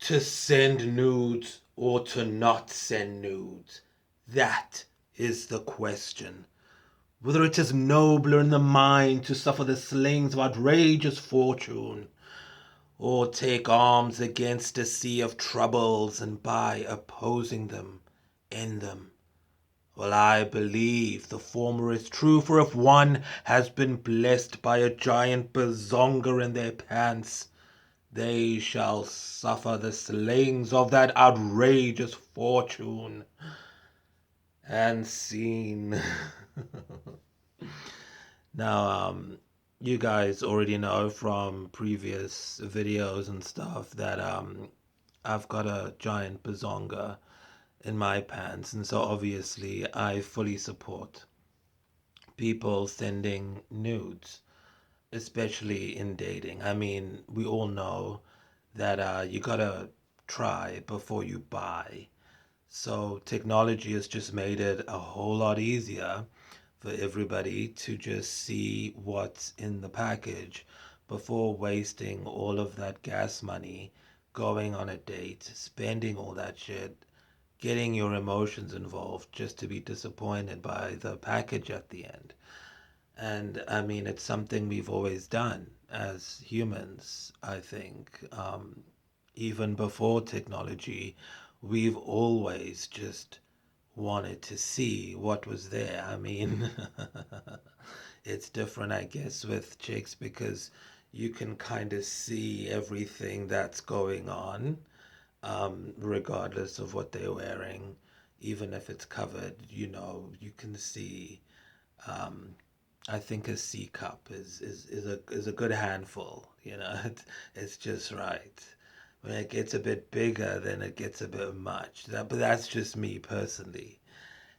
to send nudes or to not send nudes? That is the question. Whether it is nobler in the mind to suffer the slings of outrageous fortune, or take arms against a sea of troubles, and by opposing them, end them. Well, I believe the former is true, for if one has been blessed by a giant bazonga in their pants, they shall suffer the slings of that outrageous fortune. And scene. Now, you guys already know from previous videos and stuff that I've got a giant bazonga in my pants, and so obviously I fully support people sending nudes, especially in dating. I mean, we all know that you gotta try before you buy. So technology has just made it a whole lot easier for everybody to just see what's in the package before wasting all of that gas money going on a date, spending all that shit, getting your emotions involved just to be disappointed by the package at the end. And I mean, it's something we've always done as humans, I think. Even before technology, we've always just wanted to see what was there. I mean, it's different, I guess, with chicks because you can kind of see everything that's going on, regardless of what they're wearing. Even if it's covered, you can see. Um, I think a C cup is a good handful. It's just right. When it gets a bit bigger, then it gets a bit much. But that's just me personally.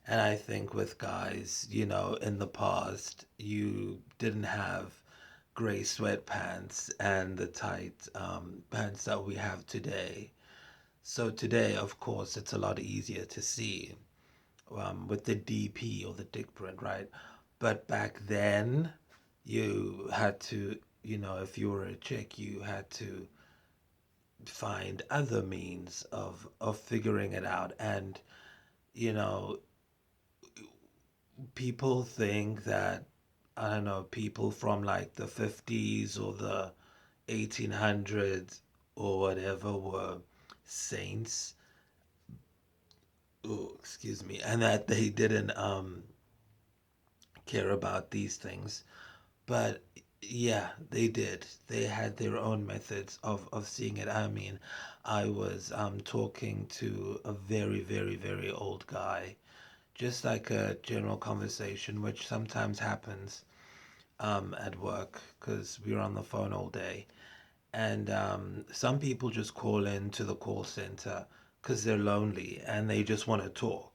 And I think with guys, in the past, you didn't have gray sweatpants and the tight pants that we have today. So today, of course, it's a lot easier to see with the DP or the dick print, right? But back then, you had to, if you were a chick, you had to find other means of figuring it out. And, you know, people think that, I don't know, people from like the 50s or the 1800s or whatever were saints. Oh, excuse me. And that they didn't care about these things. But yeah, they did. They had their own methods of seeing it. I mean, I was talking to a very, very, very old guy, just like a general conversation, which sometimes happens at work because we're on the phone all day. And some people just call in to the call center because they're lonely and they just want to talk.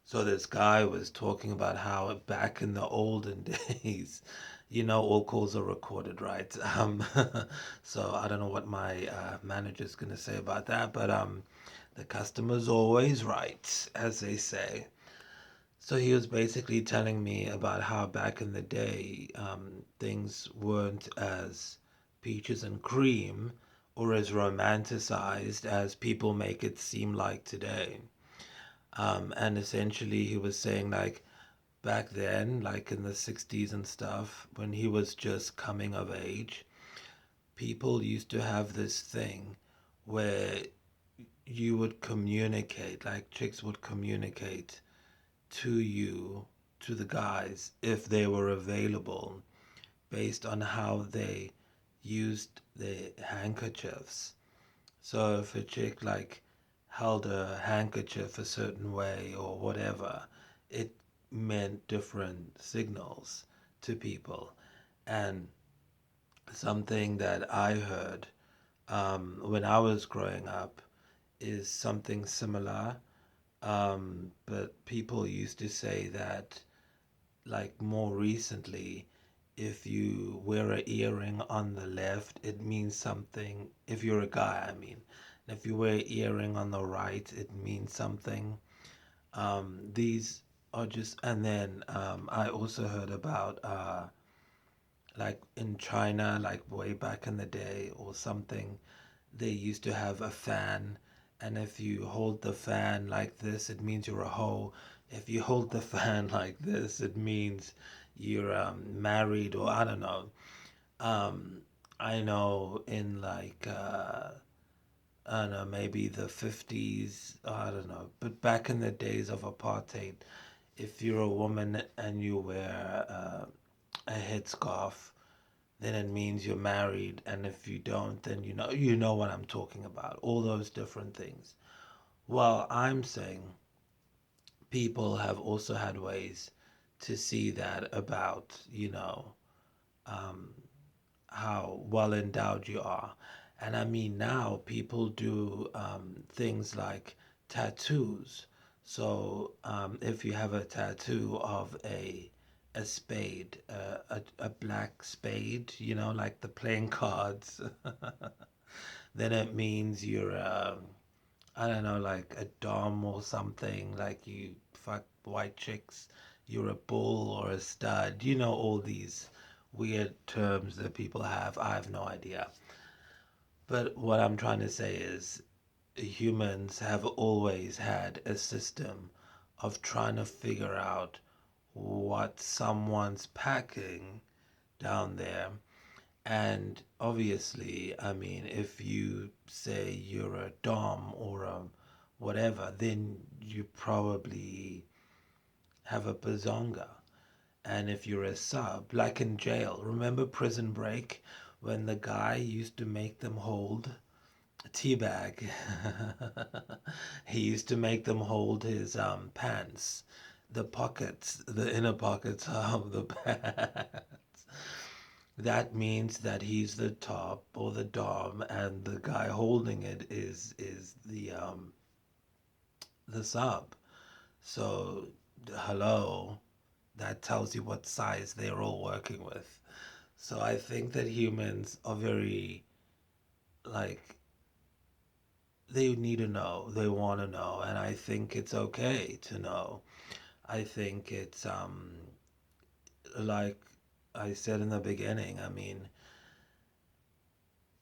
So this guy was talking about how back in the olden days, all calls are recorded, right? So I don't know what my manager's going to say about that, but the customer's always right, as they say. So he was basically telling me about how back in the day, things weren't as peaches and cream or as romanticized as people make it seem like today. And essentially, he was saying, like, back then, like in the 60s and stuff, when he was just coming of age, people used to have this thing where you would communicate, like, chicks would communicate to you, to the guys, if they were available, based on how they used their handkerchiefs. So if a chick like held a handkerchief a certain way or whatever, it meant different signals to people. And something that I heard when I was growing up is something similar. But people used to say that, like more recently, if you wear an earring on the left, it means something. If you're a guy, I mean. And if you wear an earring on the right, it means something. These are just, and then I also heard about like in China, like way back in the day or something, they used to have a fan, and if you hold the fan like this, it means you're a hoe. If you hold the fan like this, it means you're married, or I don't know. Um, I know in like I don't know, maybe the 50s, I don't know, but back in the days of apartheid, if you're a woman and you wear a headscarf, then it means you're married, and if you don't, then you know what I'm talking about. All those different things. Well, I'm saying people have also had ways to see that about, um, how well endowed you are. And I mean, now people do things like tattoos. So if you have a tattoo of a spade, a black spade, like the playing cards, then it means you're, I don't know, like a dom or something, like you fuck white chicks, you're a bull or a stud, all these weird terms that people have. I have no idea. But what I'm trying to say is humans have always had a system of trying to figure out what someone's packing down there. And obviously, I mean, if you say you're a dom or a whatever, then you probably have a bazonga. And if you're a sub, like in jail, remember Prison Break when the guy used to make them hold a tea bag? He used to make them hold his pants, the pockets, the inner pockets of the pants. That means that he's the top or the dom, and the guy holding it is the sub. So hello, that tells you what size they're all working with. So I think that humans are very, like, they need to know, they want to know, and I think it's okay to know. I think it's like I said in the beginning, I mean,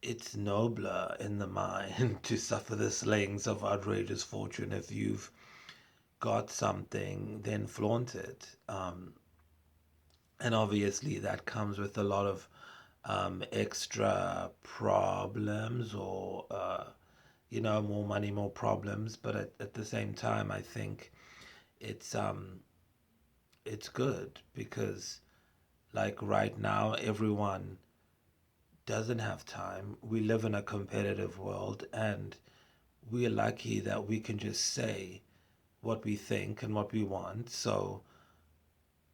it's nobler in the mind to suffer the slings of outrageous fortune. If you've got something, then flaunt it. And obviously, that comes with a lot of extra problems, or, more money, more problems. But at the same time, I think it's um, it's good because, like, right now, everyone doesn't have time. We live in a competitive world, and we're lucky that we can just say what we think and what we want. So,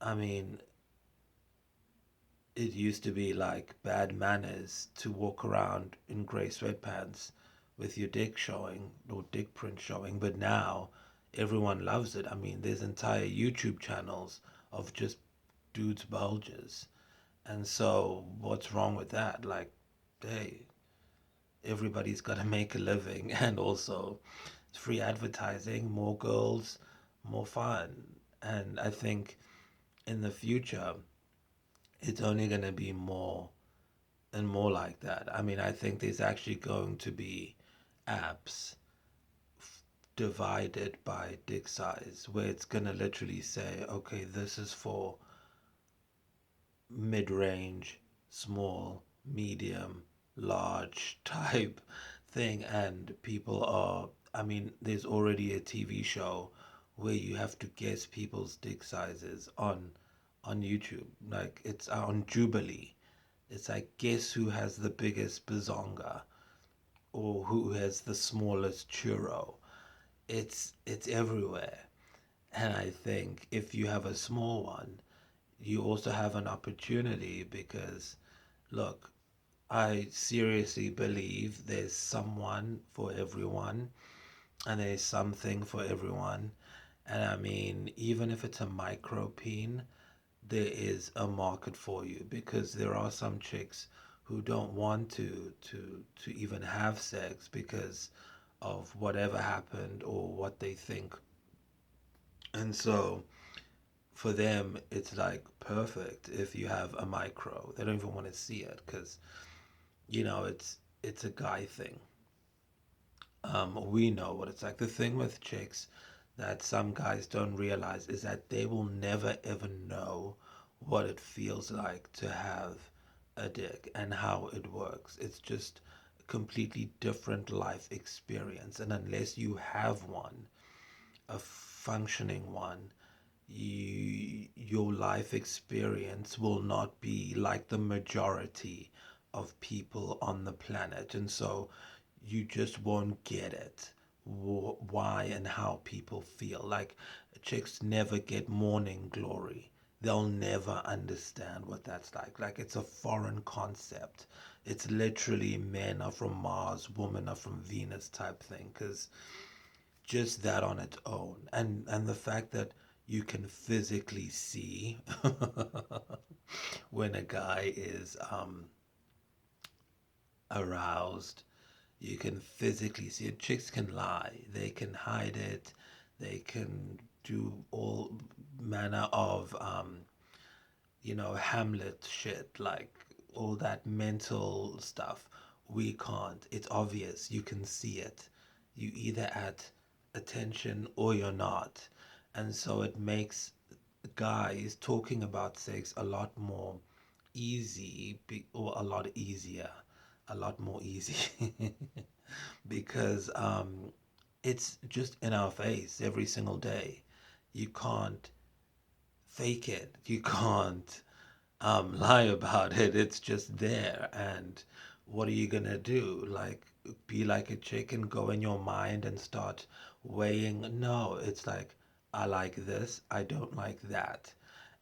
I mean, it used to be like bad manners to walk around in grey sweatpants with your dick showing or dick print showing, but now everyone loves it. I mean, there's entire YouTube channels of just dudes' bulges. And so, what's wrong with that? Like, hey, everybody's got to make a living, and also it's free advertising, more girls, more fun. And I think in the future, it's only going to be more and more like that. I mean, I think there's actually going to be apps divided by dick size where it's going to literally say, okay, this is for mid range, small, medium, large type thing. And people are, I mean, there's already a TV show where you have to guess people's dick sizes on YouTube. Like, it's on Jubilee. It's like, guess who has the biggest bazonga, or who has the smallest churro. It's everywhere. And I think if you have a small one, you also have an opportunity because, look, I seriously believe there's someone for everyone, and there's something for everyone. And I mean, even if it's a micro peen, there is a market for you, because there are some chicks who don't want to even have sex because of whatever happened or what they think. And so for them, it's like perfect if you have a micro. They don't even want to see it because, it's a guy thing. We know what it's like. The thing with chicks that some guys don't realize is that they will never ever know what it feels like to have a dick and how it works. It's just a completely different life experience. And unless you have one, a functioning one, your life experience will not be like the majority of people on the planet. And so you just won't get it. Why and how people feel. Like, chicks never get morning glory. They'll never understand what that's like. Like, it's a foreign concept. It's literally men are from Mars, women are from Venus type thing. Because just that on its own, and the fact that you can physically see when a guy is aroused, you can physically see it. Chicks can lie, they can hide it, they can do all manner of Hamlet shit, like all that mental stuff. We can't. It's obvious. You can see it. You either at attention or you're not. And so it makes guys talking about sex a lot more easy, or a lot easier, a lot more easy, because it's just in our face every single day. You can't fake it. You can't lie about it. It's just there. And what are you gonna do? Like, be like a chick and go in your mind and start weighing? No, it's like, I like this, I don't like that.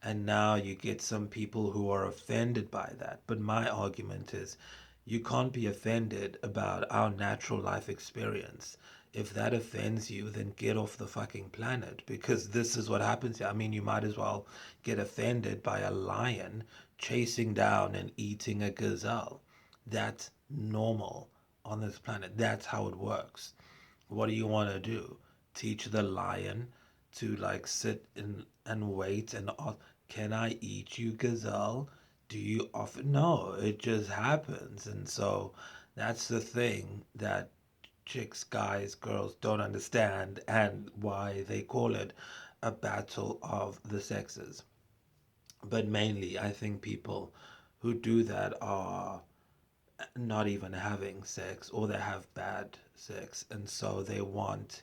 And now you get some people who are offended by that. But my argument is, you can't be offended about our natural life experience. If that offends you, then get off the fucking planet, because this is what happens here. I mean, you might as well get offended by a lion chasing down and eating a gazelle. That's normal on this planet. That's how it works. What do you want to do? Teach the lion to like sit in and wait and ask, can I eat you, gazelle? Do you offer? No, it just happens. And so that's the thing that chicks, guys, girls don't understand, and why they call it a battle of the sexes. But mainly, I think people who do that are not even having sex, or they have bad sex, and so they want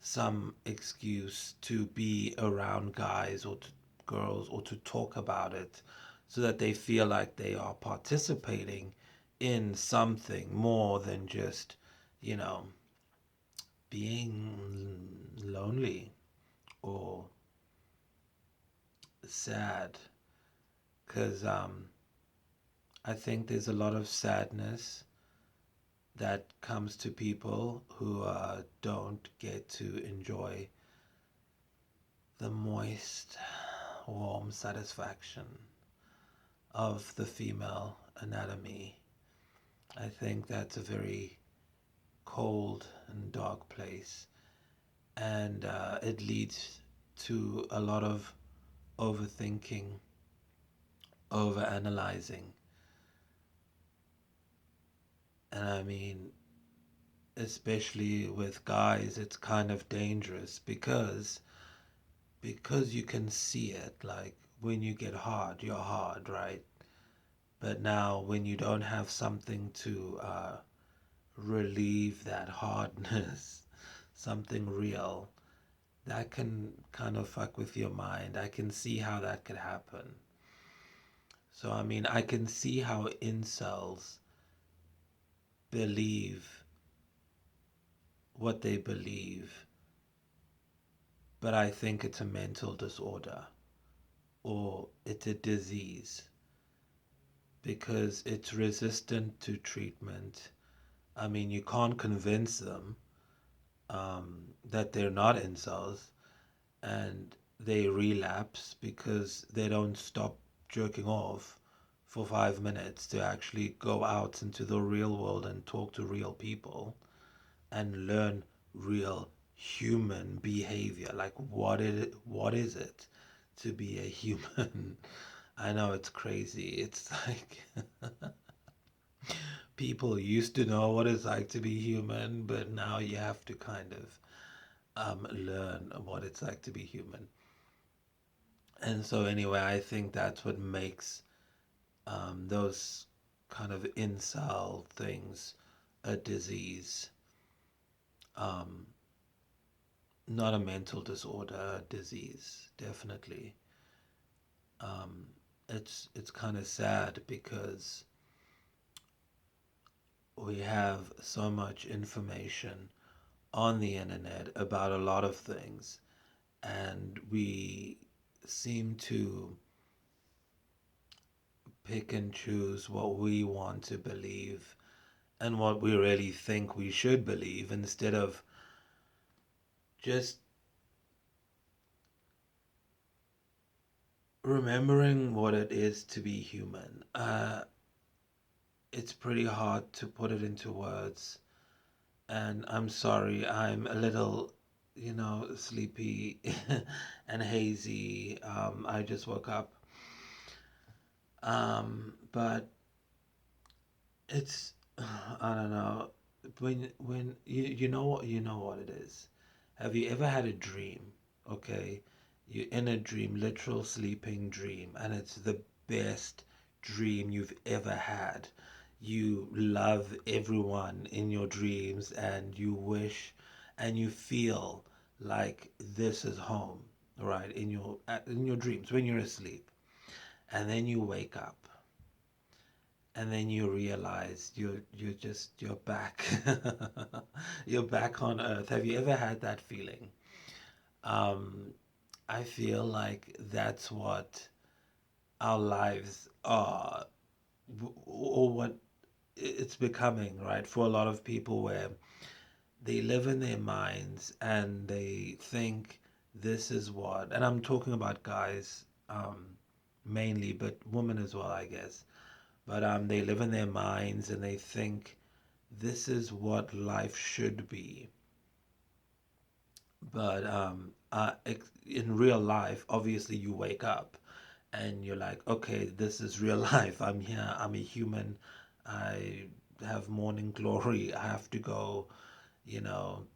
some excuse to be around guys or to girls or to talk about it, so that they feel like they are participating in something more than just, you know, being lonely or sad. Because I think there's a lot of sadness that comes to people who don't get to enjoy the moist, warm satisfaction of the female anatomy. I think that's a very cold and dark place, and it leads to a lot of overthinking, overanalyzing. And I mean, especially with guys, it's kind of dangerous because you can see it. Like, when you get hard, you're hard, right? But now when you don't have something to relieve that hardness, something real, that can kind of fuck with your mind. I can see how that could happen. So I mean, I can see how incels believe what they believe, but I think it's a mental disorder, or it's a disease, because it's resistant to treatment. I mean, you can't convince them that they're not incels, and they relapse because they don't stop jerking off for 5 minutes to actually go out into the real world and talk to real people and learn real human behavior. Like, what is it to be a human? I know it's crazy. It's like people used to know what it's like to be human, but now you have to kind of learn what it's like to be human. And so, anyway, I think that's what makes those kind of incel things a disease, um, not a mental disorder, a disease, definitely. Um, it's kind of sad because we have so much information on the internet about a lot of things, and we seem to pick and choose what we want to believe and what we really think we should believe instead of just remembering what it is to be human. It's pretty hard to put it into words, and I'm sorry, I'm a little, sleepy and hazy. I just woke up. But it's I don't know, when you know what it is. Have you ever had a dream? Okay, you're in a dream, literal sleeping dream, and it's the best dream you've ever had. You love everyone in your dreams, and you wish, and you feel like this is home, right? In your dreams when you're asleep, and then you wake up and then you realize you're back. You're back on earth. Have you ever had that feeling? um I feel like that's what our lives are, or what it's becoming, right? For a lot of people, where they live in their minds and they think this is what, and I'm talking about guys, mainly, but women as well, I guess. But they live in their minds and they think this is what life should be. But in real life, obviously, you wake up and you're like, okay, this is real life. I'm here. I'm a human. I have morning glory. I have to go, you know,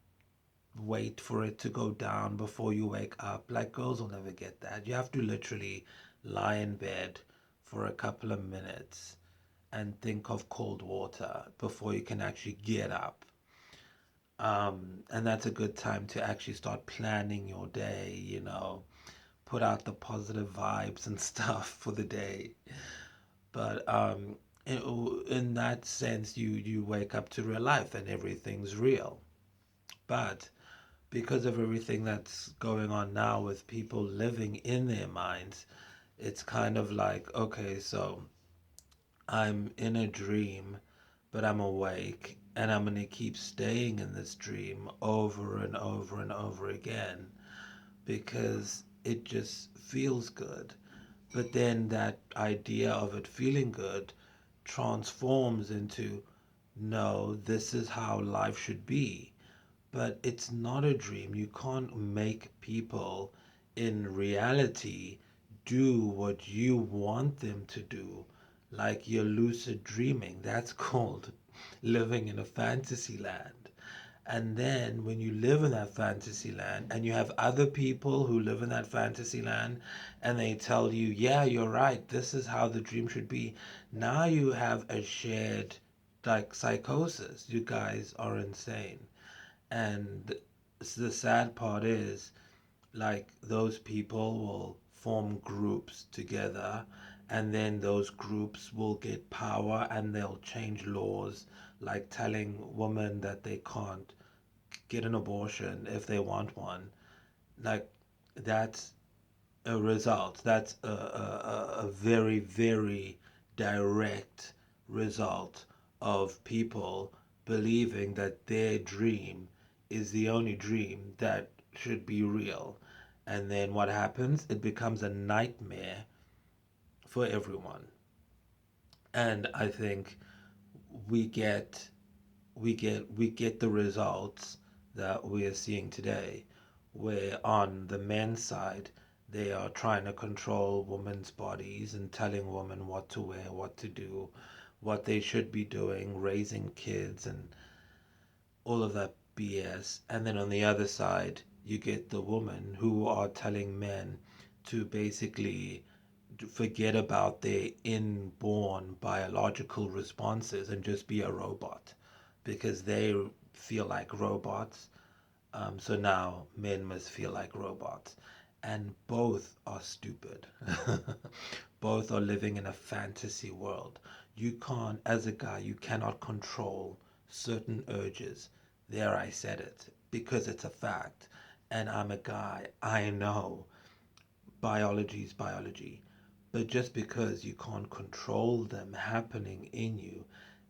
wait for it to go down before you wake up. Like, girls will never get that. You have to literally lie in bed for a couple of minutes and think of cold water before you can actually get up. And that's a good time to actually start planning your day, put out the positive vibes and stuff for the day. But in that sense, you wake up to real life and everything's real. But because of everything that's going on now with people living in their minds, it's kind of like, okay, so I'm in a dream, but I'm awake, and I'm going to keep staying in this dream over and over and over again because it just feels good. But then that idea of it feeling good transforms into, no, this is how life should be. But it's not a dream. You can't make people in reality do what you want them to do, like you're lucid dreaming. That's called living in a fantasy land. And then when you live in that fantasy land and you have other people who live in that fantasy land and they tell you, yeah, you're right, this is how the dream should be, now you have a shared, like, psychosis. You guys are insane. And the sad part is, like, those people will form groups together, and then those groups will get power and they'll change laws, like telling women that they can't get an abortion if they want one. Like, that's a result. That's a very, very direct result of people believing that their dream is the only dream that should be real. And then what happens? It becomes a nightmare for everyone. And I think we get we get the results that we're seeing today, where on the men's side they are trying to control women's bodies and telling women what to wear, what to do, what they should be doing, raising kids and all of that BS. And then on the other side, you get the women who are telling men to basically forget about their inborn biological responses and just be a robot because they feel like robots. So now men must feel like robots. And both are stupid. Both are living in a fantasy world. You can't, as a guy, you cannot control certain urges. There, I said it because it's a fact. And I'm a guy. I know biology is biology. But just because you can't control them happening in you,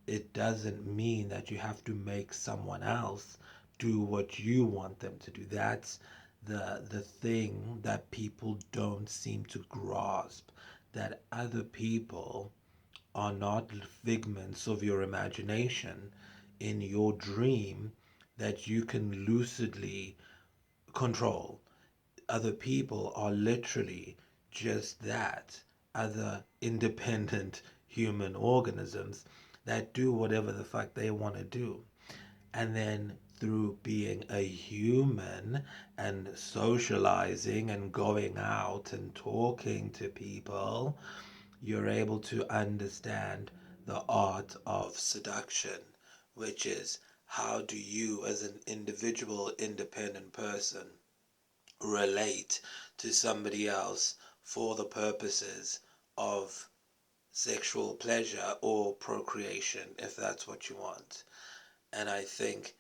it doesn't mean that you have to make someone else do what you want them to do. That's the thing that people don't seem to grasp, that other people are not figments of your imagination in your dream that you can lucidly control. Other people are literally just that, other independent human organisms that do whatever the fuck they want to do. And then through being a human and socializing and going out and talking to people, you're able to understand the art of seduction, which is how do you, as an individual, independent person, relate to somebody else for the purposes of sexual pleasure or procreation, if that's what you want. And I think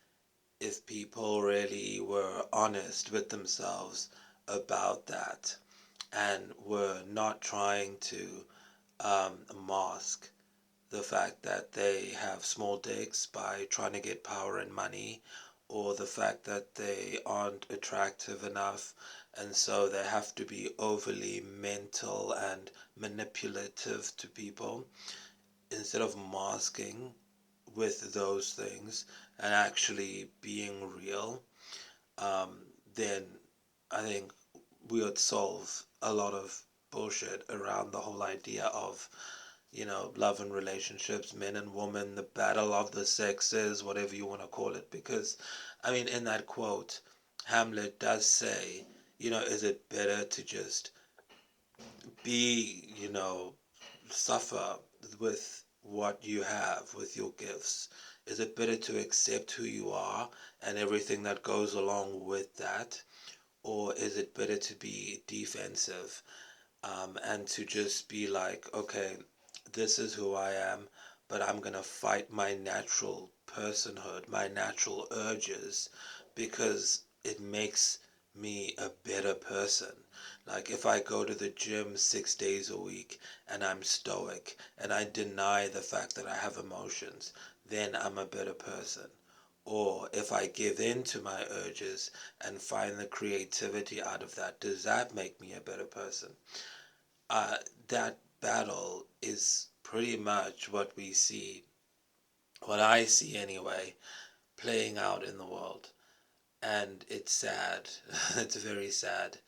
if people really were honest with themselves about that and were not trying to mask the fact that they have small dicks by trying to get power and money, or the fact that they aren't attractive enough and so they have to be overly mental and manipulative to people, instead of masking with those things and actually being real, um, then I think we would solve a lot of bullshit around the whole idea of, love and relationships, men and women, the battle of the sexes, whatever you want to call it. Because, I mean, in that quote, Hamlet does say, is it better to just be, suffer with what you have, with your gifts? Is it better to accept who you are and everything that goes along with that? Or is it better to be defensive, and to just be like, okay, this is who I am, but I'm going to fight my natural personhood, my natural urges, because it makes me a better person. Like if I go to the gym 6 days a week and I'm stoic and I deny the fact that I have emotions, then I'm a better person. Or if I give in to my urges and find the creativity out of that, does that make me a better person? uh, that battle is pretty much what we see, what I see anyway, playing out in the world. And it's sad. It's very sad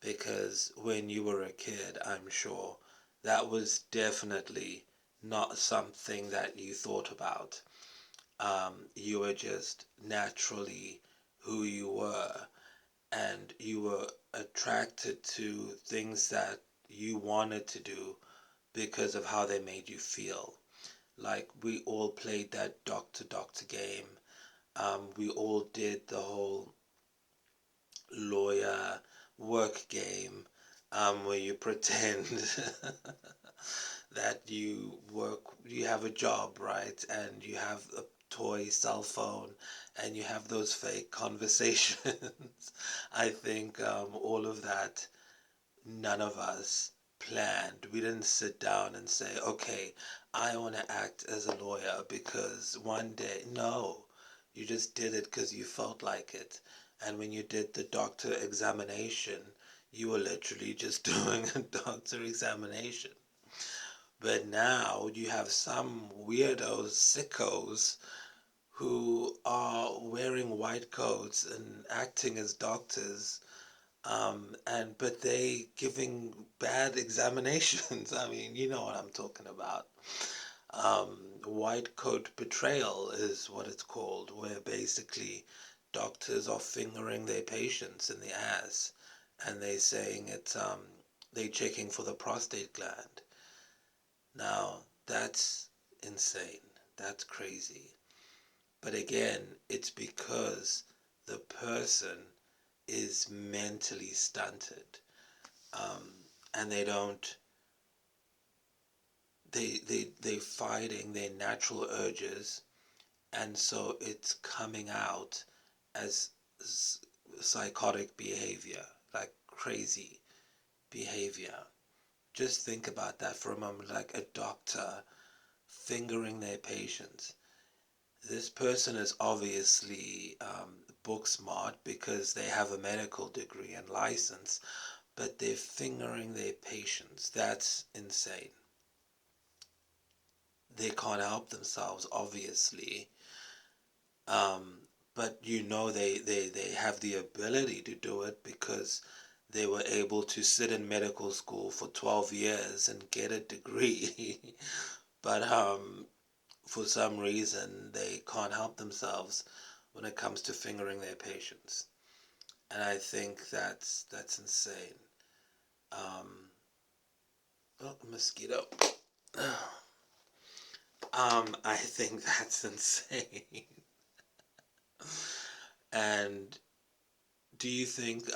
because when you were a kid, I'm sure that was definitely not something that you thought about. You were just naturally who you were, and you were attracted to things that you wanted to do because of how they made you feel. Like we all played that doctor doctor game. We all did the whole lawyer work game, where you pretend that you have a job, right? And you have a toy cell phone and you have those fake conversations. I think all of that, none of us planned. We didn't sit down and say, okay, I want to act as a lawyer because one day, no, you just did it because you felt like it. And when you did the doctor examination, you were literally just doing a doctor examination. But now you have some weirdos, sickos, who are wearing white coats and acting as doctors, and but they giving bad examinations. I mean, you know what I'm talking about. White coat betrayal is what it's called, where basically doctors are fingering their patients in the ass, and they're saying it's they're checking for the prostate gland. Now that's insane. That's crazy. But again, it's because the person is mentally stunted, um, and they're fighting their natural urges, and so it's coming out as psychotic behavior, like crazy behavior. Just think about that for a moment, like a doctor fingering their patients. This person is obviously book smart because they have a medical degree and license, but they're fingering their patients. That's insane. They can't help themselves, obviously. Um, but they have the ability to do it because they were able to sit in medical school for 12 years and get a degree. But for some reason, they can't help themselves when it comes to fingering their patients. And I think that's insane. Um, oh, mosquito. I think that's insane. And do you think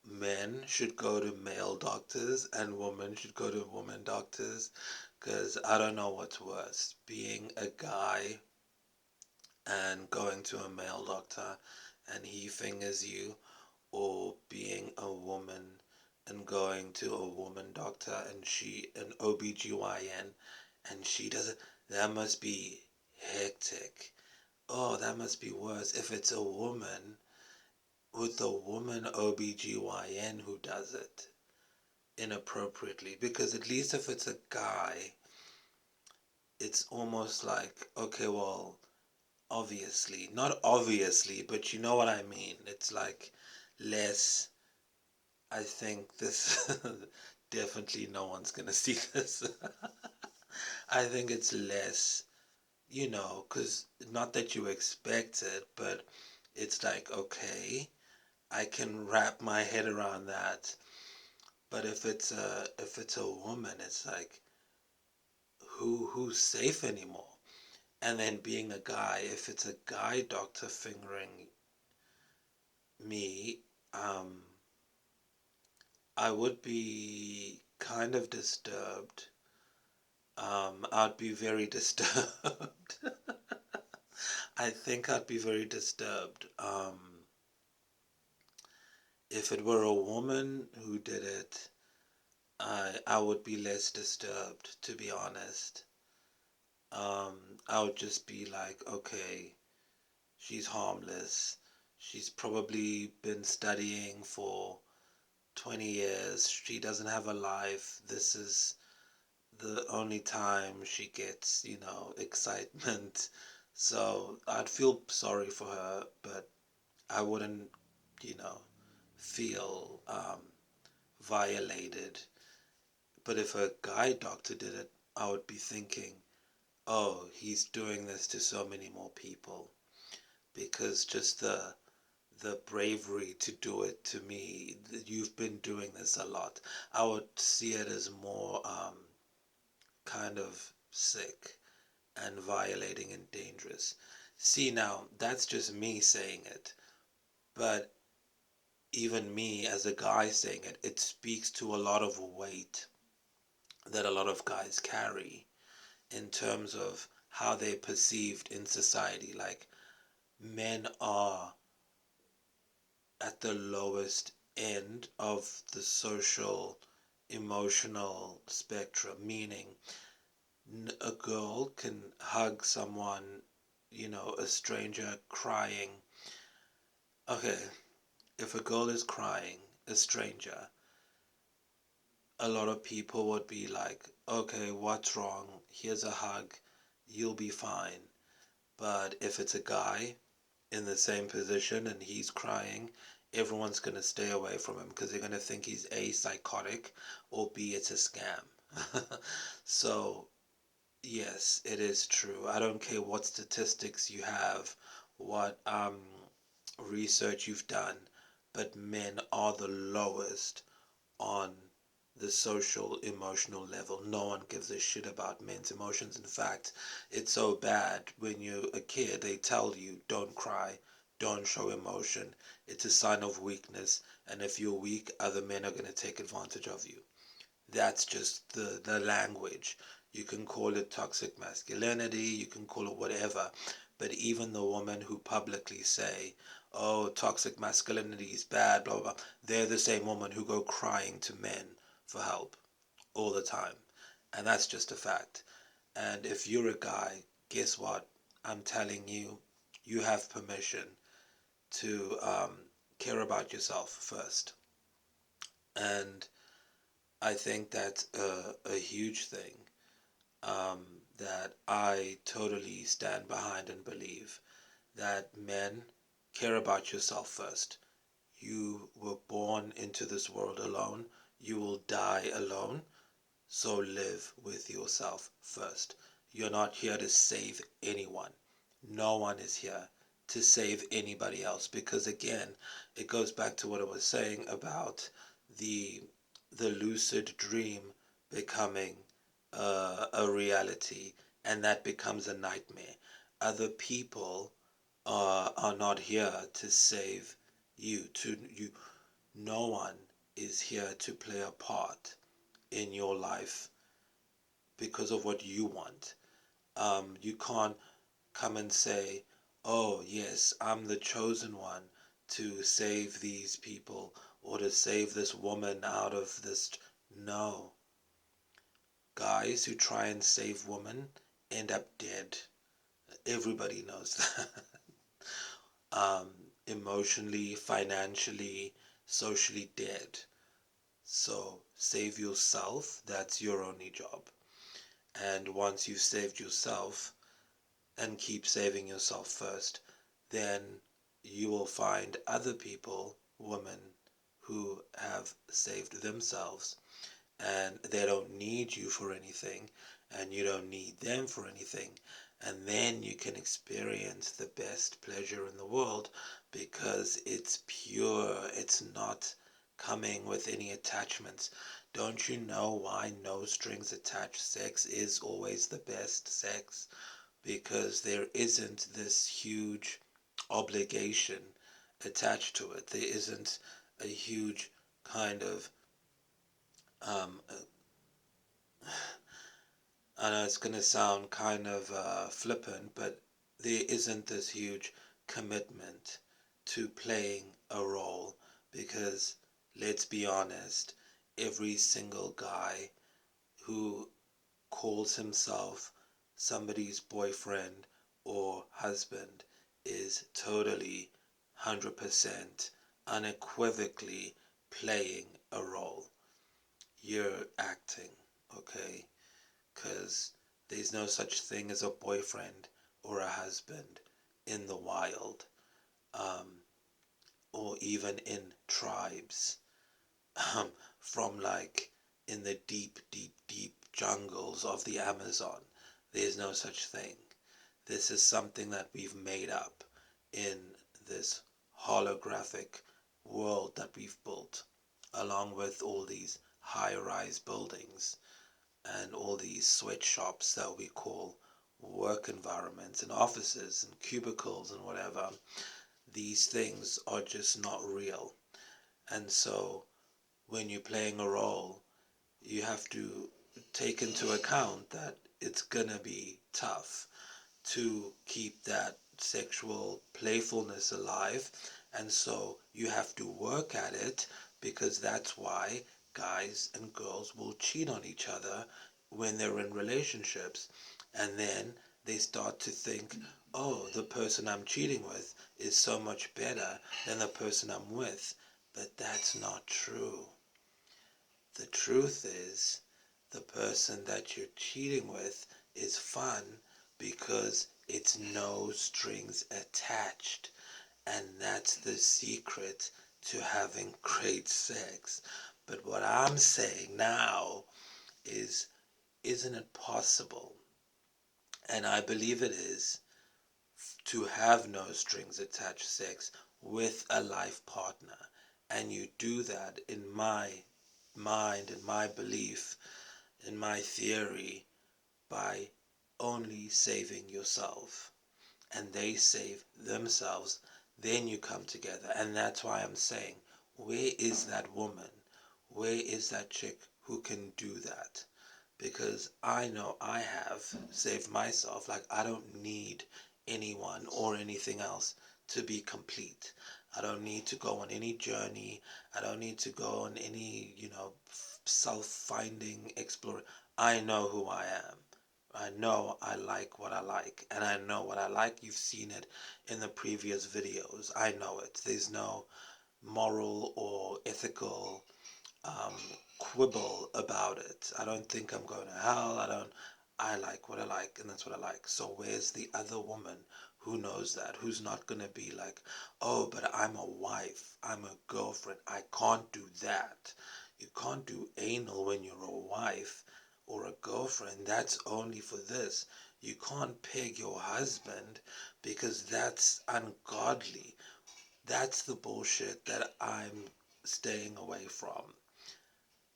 men should go to male doctors and women should go to women doctors? Because I don't know what's worse, being a guy and going to a male doctor and he fingers you, or being a woman and going to a woman doctor and she an OBGYN and she doesn't. That must be hectic. Oh, that must be worse if it's a woman with a woman OBGYN who does it inappropriately. Because at least if it's a guy, it's almost like, okay, well, obviously. Not obviously, but you know what I mean. It's like less. I think this. Definitely no one's gonna see this. I think it's less, because not that you expect it, but it's like, okay, I can wrap my head around that. But if it's a woman, it's like who's safe anymore? And then being a guy, if it's a guy doctor fingering me, um, I would be kind of disturbed. I'd be very disturbed. I think I'd be very disturbed. If it were a woman who did it, I would be less disturbed, to be honest. I would just be like, okay, she's harmless. She's probably been studying for 20 years. She doesn't have a life. This is the only time she gets, excitement. So I'd feel sorry for her, but I wouldn't, you know, feel violated. But if a guy doctor did it, I would be thinking, oh, he's doing this to so many more people. Because just the bravery to do it to me, you've been doing this a lot. I would see it as more kind of sick and violating and dangerous. See, now, that's just me saying it. But even me as a guy saying it, it speaks to a lot of weight that a lot of guys carry in terms of how they're perceived in society. Like, men are at the lowest end of the social emotional spectrum, meaning a girl can hug someone, a stranger crying. Okay, if a girl is crying, a stranger, a lot of people would be like, okay, what's wrong? Here's a hug, you'll be fine. But if it's a guy in the same position and he's crying, everyone's going to stay away from him because they're going to think he's A, psychotic, or B, it's a scam. So Yes, it is true. I don't care what statistics you have, what research you've done, but men are the lowest on the social emotional level. No one gives a shit about men's emotions. In fact, it's so bad when you're a kid, they tell you don't cry, don't show emotion. It's a sign of weakness, and if you're weak, other men are going to take advantage of you. That's just the language. You can call it toxic masculinity, you can call it whatever. But even the women who publicly say, oh, toxic masculinity is bad, blah, blah, blah, they're the same women who go crying to men for help all the time. And that's just a fact. And if you're a guy, guess what? I'm telling you, you have permission to care about yourself first. And I think that's a huge thing um, that I totally stand behind and believe that men care about yourself first. You were born into this world alone. You will die alone. So live with yourself first. You're not here to save anyone. No one is here to save anybody else because again, it goes back to what I was saying about the the lucid dream becoming a reality, and that becomes a nightmare. Other people are not here to save you. To you, no one is here to play a part in your life because of what you want. You can't come and say, oh, yes, I'm the chosen one to save these people or to save this woman out of this. No. Guys who try and save women end up dead. Everybody knows that. um, Emotionally, financially, socially dead. So save yourself. That's your only job. And once you've saved yourself, and keep saving yourself first, then you will find other people, women, who have saved themselves and they don't need you for anything and you don't need them for anything. And then you can experience the best pleasure in the world because it's pure, it's not coming with any attachments. Don't you know why no strings attached sex is always the best sex? Because there isn't this huge obligation attached to it. There isn't a huge kind of, um, I know it's going to sound kind of flippant, but there isn't this huge commitment to playing a role because, let's be honest, every single guy who calls himself somebody's boyfriend or husband is totally 100% unequivocally playing a role. You're acting, okay? Because there's no such thing as a boyfriend or a husband in the wild, um, or even in tribes, from like in the deep, deep, deep jungles of the Amazon. There's no such thing. This is something that we've made up in this holographic world that we've built, along with all these high rise buildings and all these sweatshops that we call work environments and offices and cubicles and whatever. These things are just not real. And so when you're playing a role, you have to take into account that it's gonna be tough to keep that sexual playfulness alive. And so you have to work at it because that's why guys and girls will cheat on each other when they're in relationships. And then they start to think, oh, the person I'm cheating with is so much better than the person I'm with. But that's not true. The truth is, the person that you're cheating with is fun because it's no strings attached. And that's the secret to having great sex. But what I'm saying now is, isn't it possible? And I believe it is to have no strings attached sex with a life partner. And you do that, in my mind, in my belief, in my theory, by only saving yourself. And they save themselves, then you come together. And that's why I'm saying, where is that woman? Where is that chick who can do that? Because I know I have saved myself. Like, I don't need anyone or anything else to be complete. I don't need to go on any journey. I don't need to go on any, self finding, exploring. I know who I am. I know I like what I like, and I know what I like. You've seen it in the previous videos. I know it. There's no moral or ethical um, quibble about it. I don't think I'm going to hell. I don't. I like what I like, and that's what I like. So where's the other woman who knows that? Who's not going to be like, oh, but I'm a wife. I'm a girlfriend. I can't do that. You can't do anal when you're a wife or a girlfriend. That's only for this. You can't peg your husband because that's ungodly. That's the bullshit that I'm staying away from.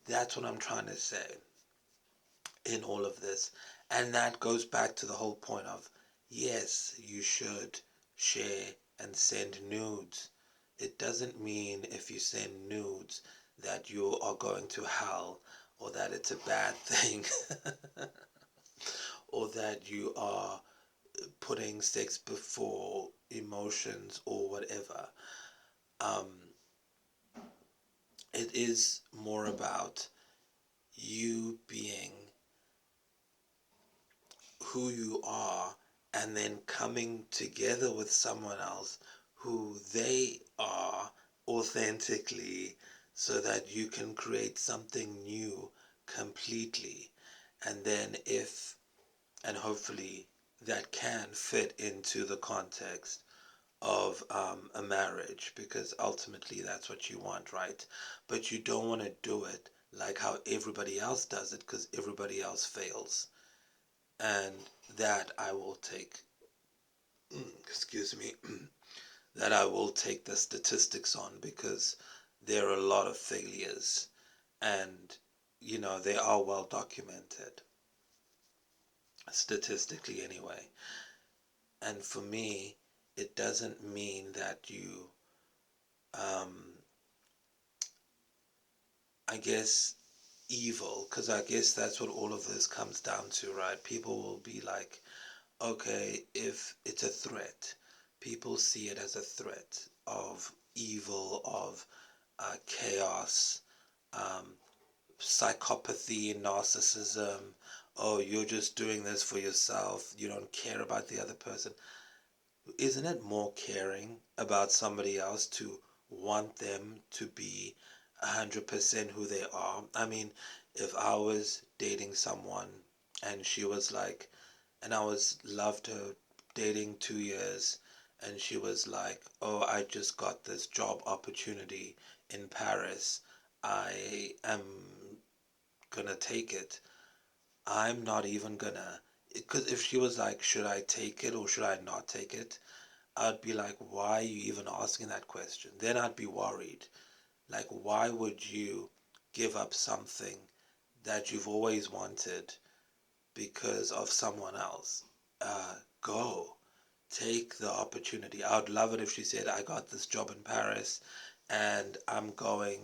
That's what I'm trying to say in all of this. And that goes back to the whole point of, yes, you should share and send nudes. It doesn't mean if you send nudes that you are going to hell, or that it's a bad thing, or that you are putting sex before emotions or whatever. Um, it is more about you being who you are, and then coming together with someone else who they are authentically, so that you can create something new completely. And then if, and hopefully that can fit into the context of a marriage, because ultimately that's what you want, right? But you don't want to do it like how everybody else does it, because everybody else fails. And that I will take, excuse me, that I will take the statistics on, because there are a lot of failures, and they are well documented statistically anyway. And for me, it doesn't mean that you, um, I guess, evil, because I guess that's what all of this comes down to, right? People will be like, okay, if it's a threat, people see it as a threat of evil, of chaos, um, psychopathy, narcissism. Oh, you're just doing this for yourself. You don't care about the other person. Isn't it more caring about somebody else to want them to be 100% who they are? I mean, if I was dating someone and she was like, and I was loved her dating 2 years, and she was like, oh, I just got this job opportunity in Paris. I am gonna take it. I'm not even gonna, because if she was like, should I take it or should I not take it? I'd be like, why are you even asking that question? Then I'd be worried. Like, why would you give up something that you've always wanted because of someone else? Go. Take the opportunity. I would love it if she said, I got this job in Paris and I'm going.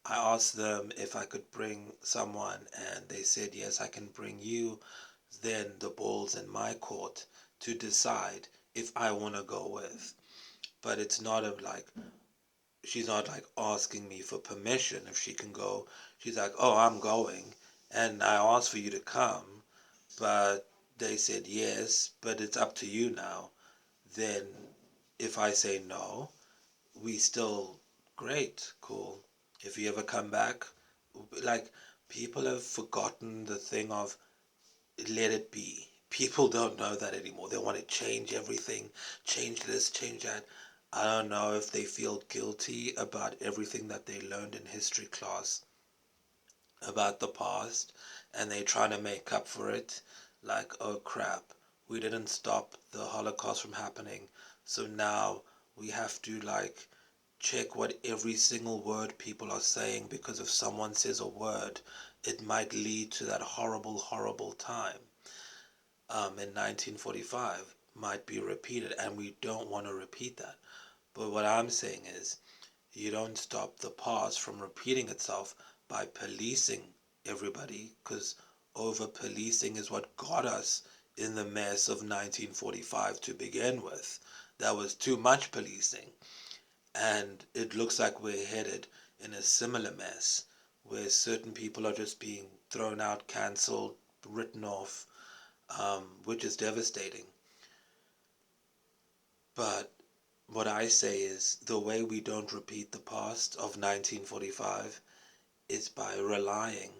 I asked them if I could bring someone, and they said, yes, I can bring you. Then the ball's in my court to decide if I want to go with. But it's not like, she's not like asking me for permission if she can go. She's like, oh, I'm going. And I asked for you to come, but they said yes, but it's up to you now. Then if I say no, we still, great, cool. If you ever come back, like, people have forgotten the thing of let it be. People don't know that anymore. They want to change everything, change this, change that. I don't know if they feel guilty about everything that they learned in history class about the past, and they're trying to make up for it. Like, oh crap, We didn't stop the Holocaust from happening. So now we have to like check what every single word people are saying, because if someone says a word, it might lead to that horrible, horrible time in 1945 might be repeated, and we don't want to repeat that. But what I'm saying is, you don't stop the past from repeating itself by policing everybody, because over policing is what got us in the mess of 1945 to begin with. That was too much policing. And it looks like we're headed in a similar mess where certain people are just being thrown out, cancelled, written off, which is devastating. But what I say is the way we don't repeat the past of 1945 is by relying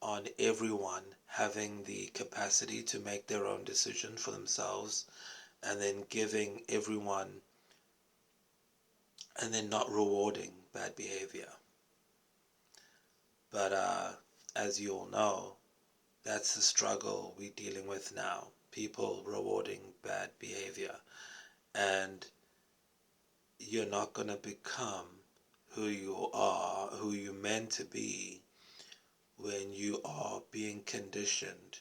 on everyone having the capacity to make their own decision for themselves, and then giving everyone, and then not rewarding bad behavior. But as you all know, that's the struggle we're dealing with now. People rewarding bad behavior. And you're not going to become who you are, who you're meant to be, when you are being conditioned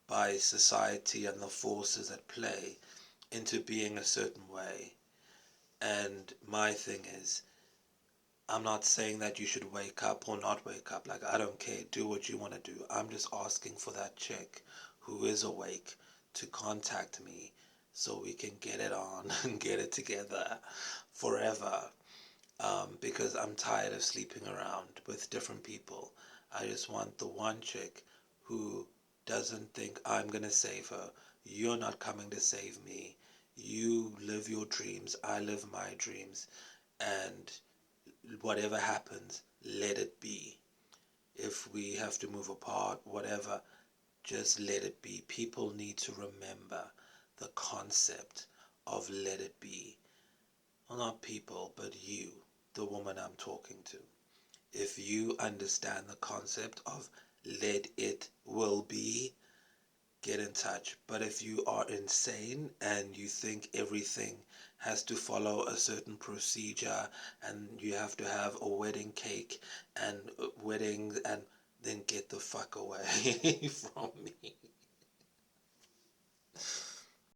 by society and the forces at play into being a certain way. And my thing is, I'm not saying that you should wake up or not wake up. Like, I don't care. Do what you want to do. I'm just asking for that chick who is awake to contact me so we can get it on and get it together forever. Because I'm tired of sleeping around with different people. I just want the one chick who doesn't think I'm going to save her. You're not coming to save me. You live your dreams. I live my dreams. And whatever happens, let it be. If we have to move apart, whatever, just let it be. People need to remember the concept of let it be. Well, not people, but you, the woman I'm talking to. If you understand the concept of let it will be, get in touch. But if you are insane and you think everything has to follow a certain procedure and you have to have a wedding cake and weddings, and then get the fuck away from me.